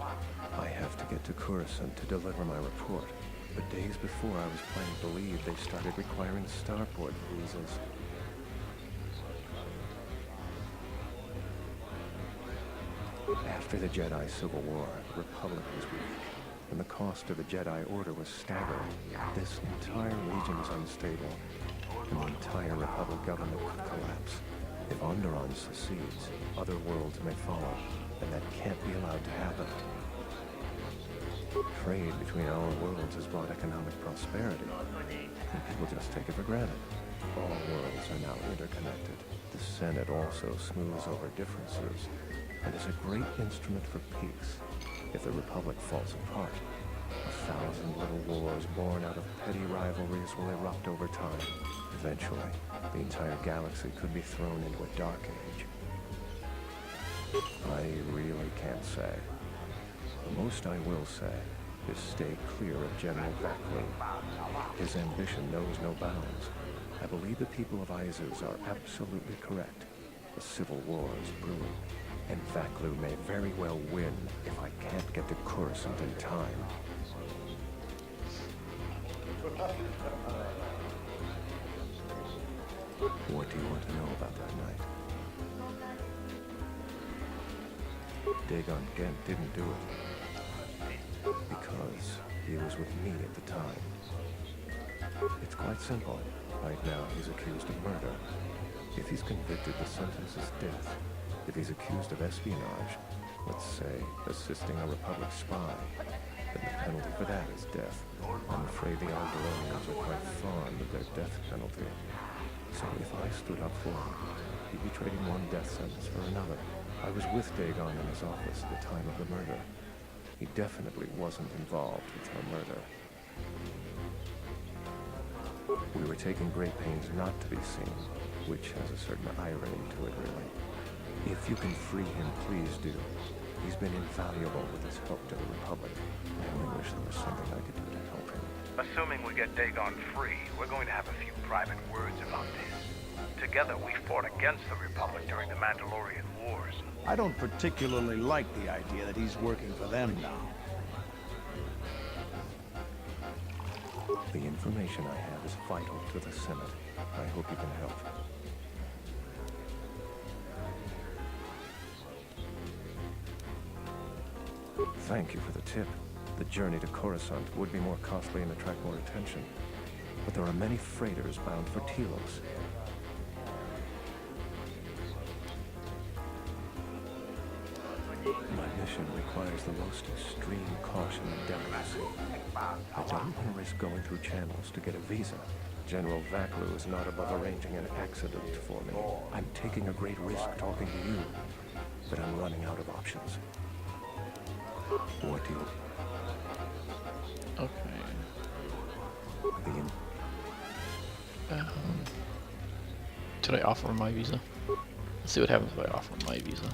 I have to get to Coruscant to deliver my report. But days before, I was planning to leave, they started requiring starport visas. After the Jedi Civil War, the Republic was weak, and the cost of the Jedi Order was staggering. This entire region is unstable, and the entire Republic government could collapse. If Onderon secedes, other worlds may follow, and that can't be allowed to happen. Trade between our worlds has brought economic prosperity, and people just take it for granted. All worlds are now interconnected. The Senate also smooths over differences, and is a great instrument for peace. If the Republic falls apart, 1,000 little wars born out of petty rivalries will erupt over time. Eventually, the entire galaxy could be thrown into a dark age. I really can't say. The most I will say is stay clear of General Vaklu. His ambition knows no bounds. I believe the people of Isis are absolutely correct. The civil war is brewing, and Vaklu may very well win if I can't get to Coruscant in time. What do you want to know about that night? Dagon Gent didn't do it. Because he was with me at the time. It's quite simple. Right now, he's accused of murder. If he's convicted, the sentence is death. If he's accused of espionage, let's say assisting a Republic spy, then the penalty for that is death. I'm afraid the Onderonians are quite fond of their death penalty. So if I stood up for him, he'd be trading one death sentence for another. I was with Dagon in his office at the time of the murder. He definitely wasn't involved with her murder. We were taking great pains not to be seen, which has a certain irony to it, really. If you can free him, please do. He's been invaluable with his help to the Republic. I only wish there was something I could do to help him. Assuming we get Dagon free, we're going to have a few private words about this. Together, we fought against the Republic during the Mandalorian Wars. I don't particularly like the idea that he's working for them now. The information I have is vital to the Senate. I hope you can help. Thank you for the tip. The journey to Coruscant would be more costly and attract more attention. but there are many freighters bound for Telos. My mission requires the most extreme caution and delicacy. I don't want to risk going through channels to get a visa. General Vaklu is not above arranging an accident for me. I'm taking a great risk talking to you, but I'm running out of options. What do you... Okay. Should I offer my visa? Let's see what happens if I offer my visa.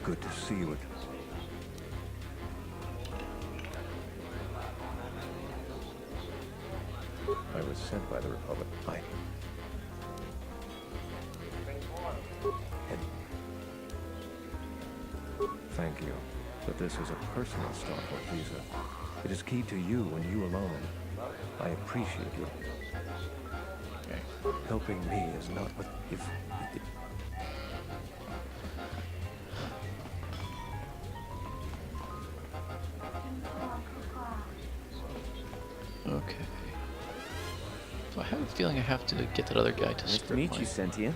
Good to see you. I was sent by the Republic. Thank you, but this is a personal Starport visa. It is keyed to you and you alone. I appreciate you. Okay. Helping me is not what... Okay. So I have a feeling I have to get that other guy to Nice to meet you, Sentient.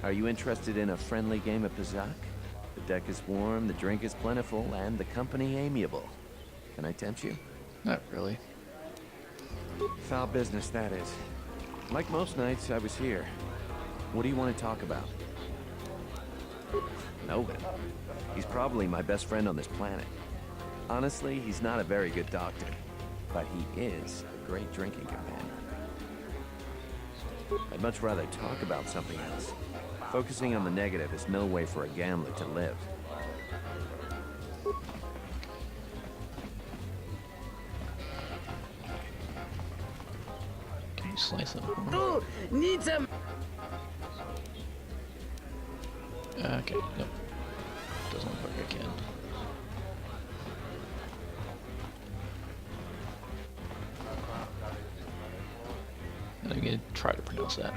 Are you interested in a friendly game of Pizak? The deck is warm, the drink is plentiful, and the company amiable. Can I tempt you? Not really. Foul business, that is. Like most nights, I was here. What do you want to talk about? Novin. He's probably my best friend on this planet. Honestly, he's not a very good doctor, but he is a great drinking companion. I'd much rather talk about something else. Focusing on the negative is no way for a gambler to live. Can you slice them? Oh, need some. Okay, nope. Doesn't look like I can. I'm gonna try to pronounce that.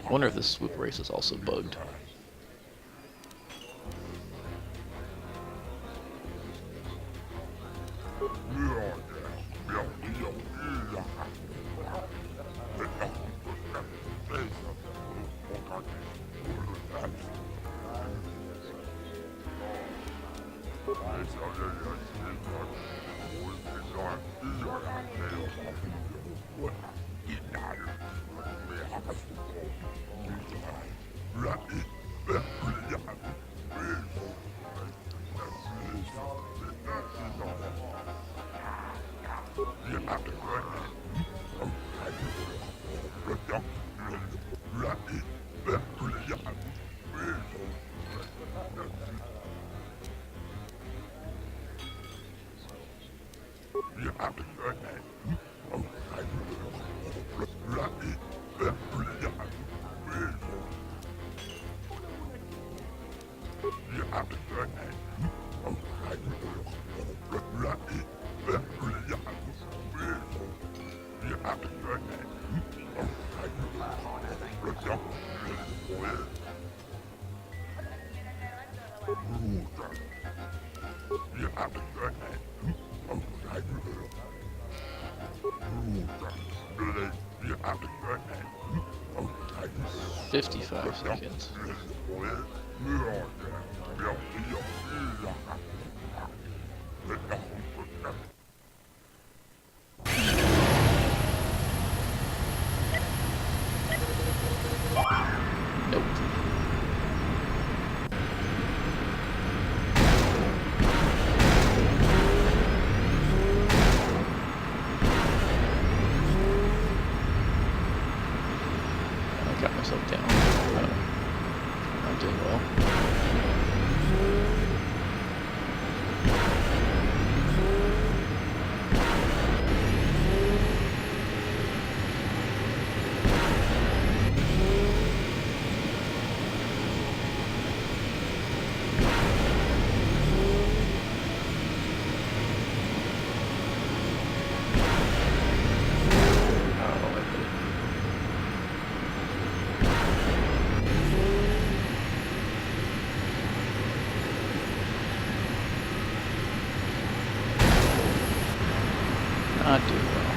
I wonder if this swoop race is also bugged. "55 seconds. Not doing well.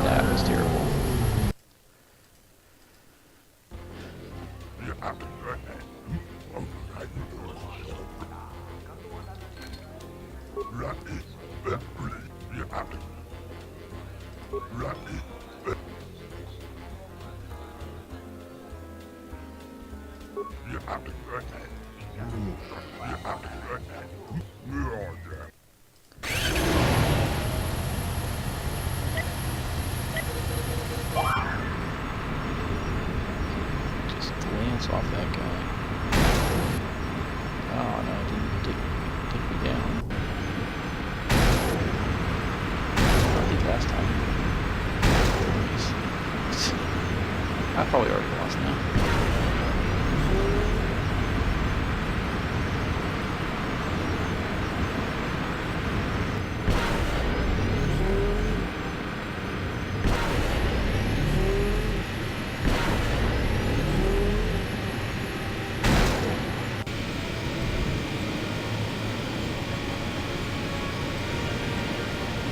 That was terrible. Just glance off that guy. Oh no, it didn't take me down. I did last time. I probably already lost now.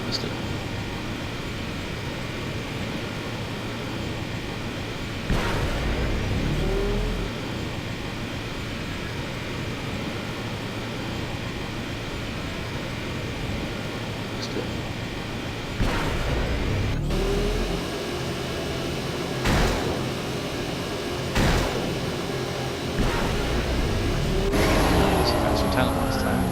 Missed it. Missed it. It's a faster time than last time.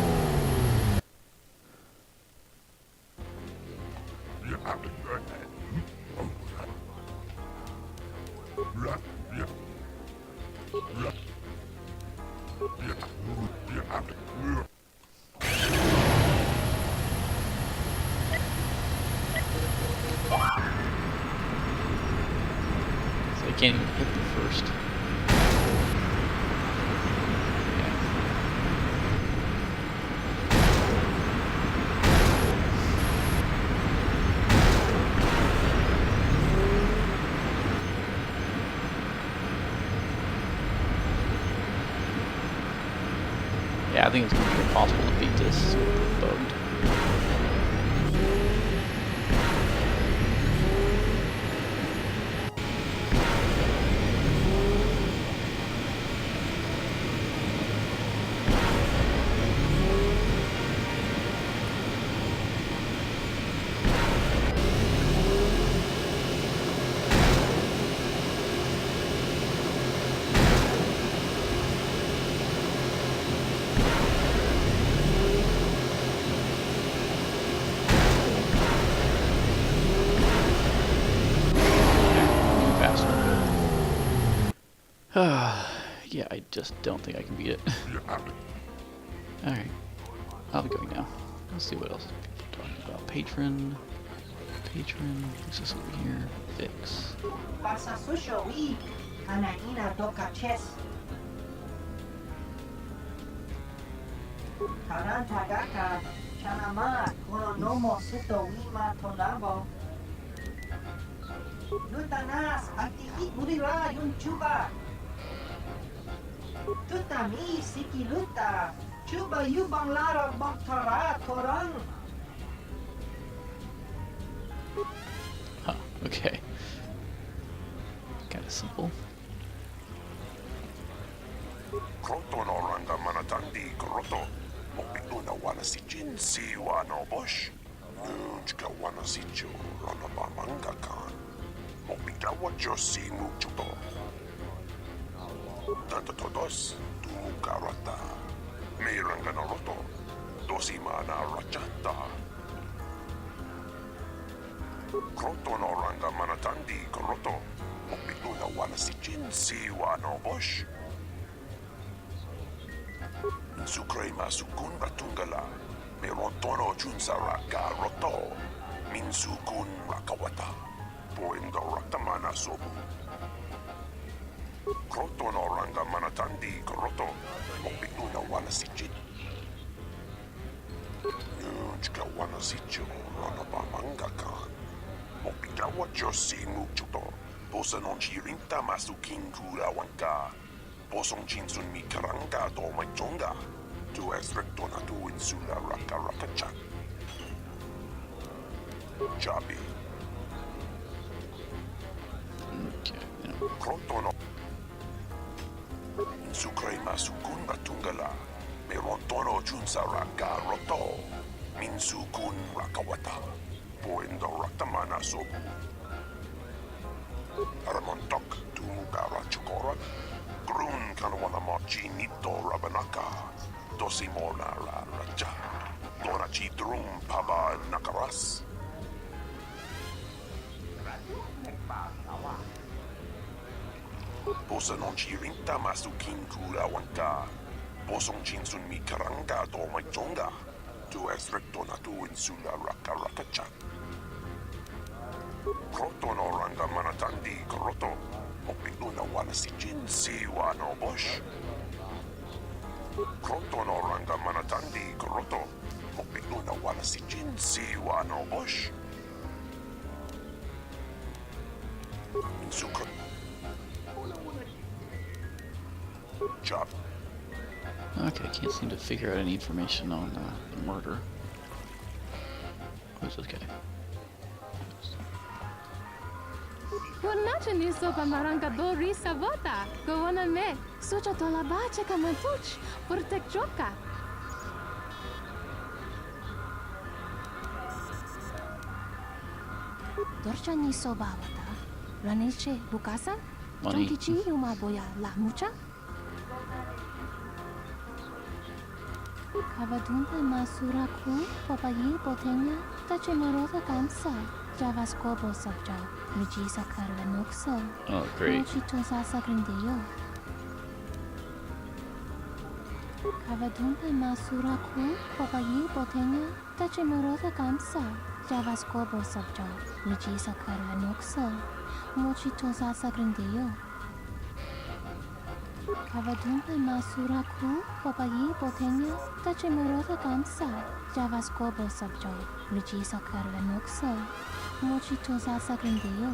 So I can't even hit the first. Yeah, I think it's going to be impossible to beat this with the bugged. Yeah, I just don't think I can beat it. Alright, I'll be going now. Let's see what else people are talking about. Patron. What's this over here? Fix. Nutanas, aktikit mudira yung chuba. Tutami sikiluta, chuba yubang lara baktara torang. Huh, okay. Kinda simple. Kroto no ranga manatandi kroto. Mopituna wana si jin si wano bosh. Nujka wana si jo rana mamanga kan. Mopita wajo si muchuto. Tanto todos tu karata. Miranga no roto. Dosi mana rachata. Kroto no ranga manatandi kroto. Mopituna wana si jin si wano bosh. Sukrema sukun batungala. Merotono junsara ka roto. Minsukun rakawata. Poendo ratamana sobu. Kroto no ranga manatandi koroto. Mopinuna wana sijit. Nunchka wana sijo rana bamanga kan. Mopigawa josi muchuto. Posa non chirinta masukin kura wanka. Posong chinsun mi karanga do maitonga. Tu es recto na tu insula raka raka chat. Jabi. Krotono. Insukre masukun batungala. Merontono junsa raka roto. Minsukun rakawata. Poendo ratamana sobu. Aramontok tumugara chukorat. Grun kanwana machi nito rabanaka. Dosimona ra raja. Dona chidrum paba nakaras. Posa non chirinta masukin kura wanka. Posong chinsun mi karanga do maitonga. Tu es recto na tu insula raka raka chat. Kroto no ranga manatandi koroto. Mopinuna wana sijin siwa no bosh. Kroto no ranga manatandi koroto. Mopinuna wana sijin siwa no bosh. Insukra. Job. Okay, can't seem to figure out any information on the murder. Who's this guy? Pornacze nie są pamaranga do risa vota. Gowana me. Sucha to la bache kamantuch. Portek choka. Dorcha ni so bawata. Raneche bukasa? Money. Chonkichi yuma boya la mucha? Kavadunta masura ku papayi potenya tache marota kamsa. Javas kobo sabja. Mijisa karla nokso. Oh, great. Mochito sasa grindeyo. Kavadunta masura ku papayi potenya tache marota kamsa. Javas kobo sabja. Mijisa karla nokso. Mochito sasa grindeyo. Kavadunta masura ku papayi potenya tache marota kamsa. Javas kobo sabja. Mijisa karla nokso. Mochito sasa grindeyo.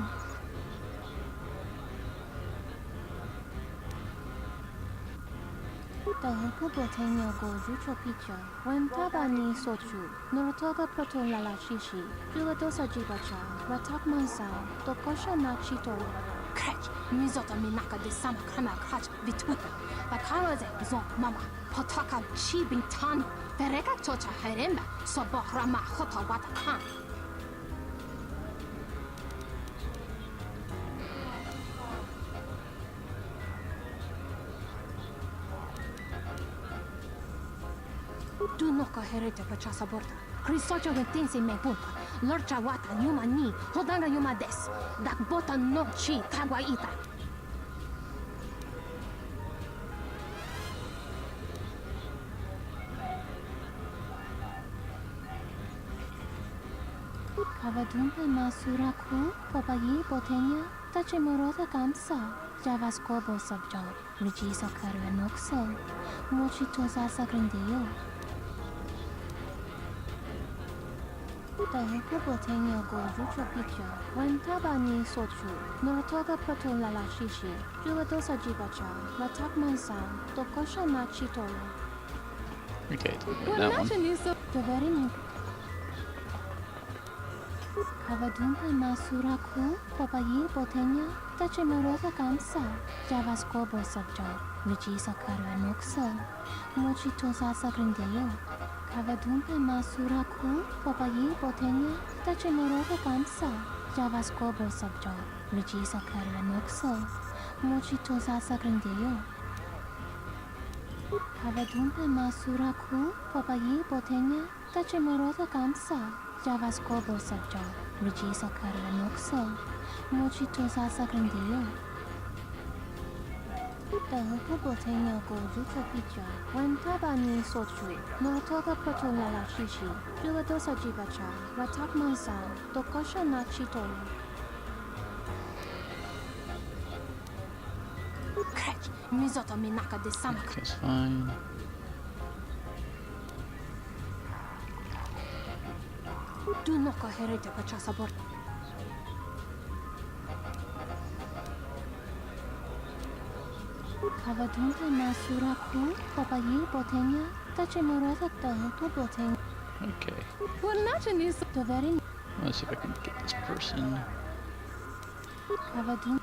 Tahuku botenyo go jucho picha. When tabani sochu. Norotoga proto lala shishi. Jugadosa jibacha. Ratak mansa. Tokosha na chitoro. Krach. Mizota minaka de sama krama krach vituta. Bakaraze zon mama. Potaka chi bintan. Pereka tocha heremba. Sobo rama hota wata kan. Tu no coherete rechasa borda. Crisocho ventense me punta. Lorcha wata yuma ni. Hodanga yuma des. Dak bota no chi kagwa ita. Kavadunta masura ku papayi potenya tache morota kamsa. Javas kobo sabja. Mijisa karwa nokso. Mochito sasa grindeyo. Tahuku botenyo go jucho picha. When tabani sochu. Norotoga proto lala shishi. Jugadosa jibacha. Ratak mansa. Tokosha na chitoro. Okay, that one. The very new. Kavadunta masura ku papayi potenya tache morota kamsa. Javas kobo sabja. Mijisa karwa nokso. Mochito sasa grindeyo. Kavadunta masura ku papayi potenya tache morota kamsa. Javas kobo sabja. Mijisa karwa nokso. Mochito sasa grindeyo. Kavadunta masura ku papayi potenya tache morota kamsa. Javas kobo sabja. Mijisa karwa nokso. Mochito sasa grindeyo. Tahuku botenyo go jucho picha. When tabani sochu. Norotoga proto lala shishi. Jugadosa jibacha. Ratak mansa. Tokosha na chitoro. Okay, it's fine. Kavadunta masura ku papayi botenya tache morota tu boteng. Okay. The very Let's see if I can get this person. Kavadun.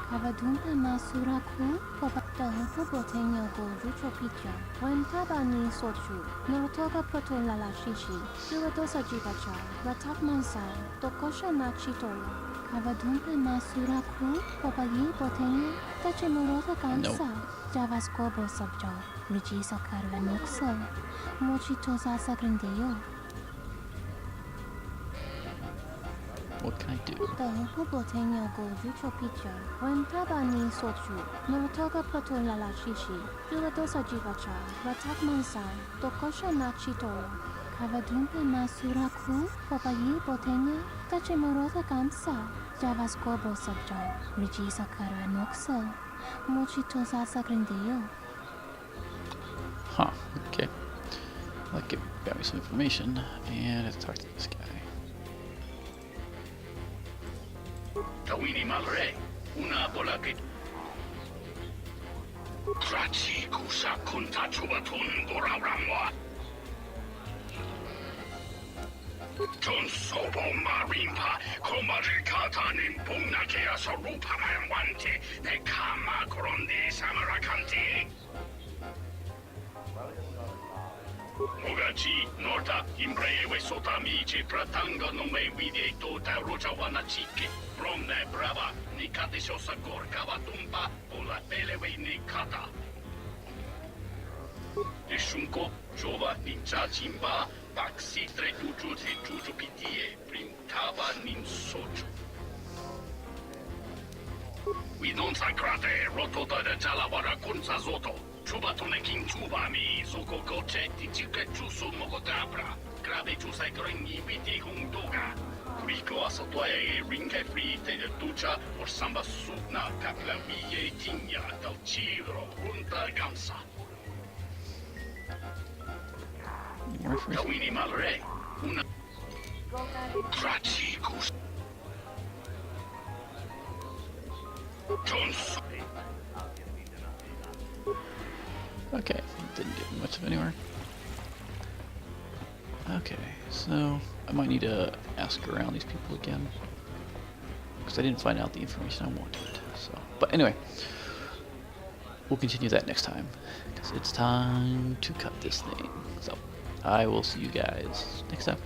Kavadunta masura ku papata tu botenya go jucho picha. When tabani sochu norotoga protola la shishi. Duadosa jibacha ratak mansai tokosha na chitoya. Kavadunta masura ku papayi botenya tache morota kansa. Javaskobo subjo Regisa karla nukso Mochitosa sagrindeo. What can I do? Tahupu botenya go jucho picha. When tabani sochu norotoga protola la shishi. Duadosa jivacha ratak mansai tokosha na chitoya. Kavadunta masura ku papayi botenya tache morota kansa. Javaskobo subjo Regisa karla nukso Mochitosa sagrindeo. Huh, okay. That got me some information, and I have to talk to this guy. Tawini malre, una bola che Traci kusa kunta chubatun borawramwa. John Sobo Marimpa, Komarikata Nimpuna Kea Sorupa Manwante, the Kama Gronde Samarakanti. Mogachi, Norta, Imbreve Sotamici, Pratanga no me vide tota Rojawana Chiki, Bromne Brava, Nikati Sosagor Kavatumba, Ola Pelewe Nikata. Ishunko, Jova, Ninja Chimba, Baxi tre Juju Pitie, Printava Nin Soju. We non sacrate, Rotota de Talavara Kunzazoto, Chubatone King Chubami, Soko Cochetti, Chicachusu Mogotabra, Grave Chusagrini, Viti Hunduga, Rico Asotoe, Ringe Frite de Tucha, or Samba Sugna, Caplavie, Tigna, Del Ciro, Punta Gamsa. Tawini malre, una Trachicus. Okay, didn't get much of anywhere. Okay, so I might need to ask around these people again, because I didn't find out the information I wanted. So, but anyway, we'll continue that next time, because it's time to cut this thing. So I will see you guys next time.